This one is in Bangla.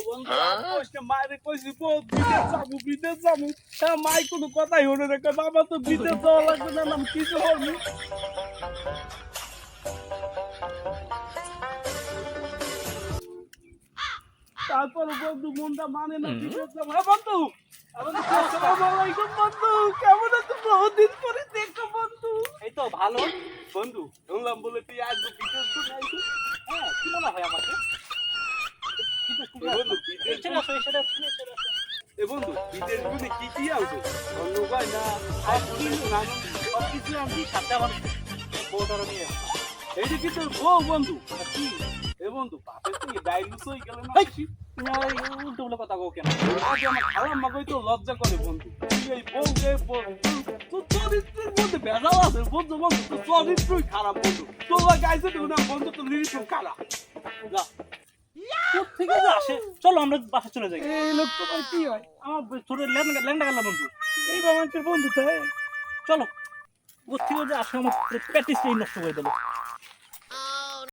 বন্ধু কষ্ট মায়ের কইছি বিদেশ যাবো হ্যাঁ মাই কোনো কথাই হলো না বাবা তো বিদেশ যাওয়া লাগবে না নাম কিছু হবি তারপর বন্ধু মনটা মানে না বিদেশ যাবো হ্যাঁ বন্ধু আসসালামাইকুম বন্ধু কেমন আছো বহুদিন পরে দেখো বন্ধু এই তো ভালো। বন্ধু শুনলাম বলে তুই আজ বিদেশ তো নাই হ্যাঁ, কি মনে হয় আমাকে? বন্ধু বিদেশ এ বন্ধু বিদেশ গুলি কি আনছো অন্য ভাই না আর কি নাম সবকিছু আমি সাথে আমার বউটারও নিয়ে আসি। এইটা কি তোর বউ বন্ধু কি এ বন্ধু বাপের থেকে ডাইলুস হয়ে গেল না তুমি আমার এই উল্টো বলে কথা কও কেন? আজ আমার খালাম মাগই তো লজ্জা করে বন্ধু তুই এই বউ রে তোর চরিত্রের মধ্যে ভেজাল আছে বন্ধু বন্ধু তোর চরিত্রই খারাপ বন্ধু তোর গাইছে তো না বন্ধু তোর চরিত্র খারাপ যা কোথেকে যে আসে, চলো আমরা বাসা চলে যাই। এই লোক তো ভাই কি হয় আমার ছোট ল্যাংটা গেল বন্ধু, এই বাবাঞ্চের বন্ধু তাই চলো কোথেকে যে আসে আমার প্র্যাকটিসটাই নষ্ট করে দিল।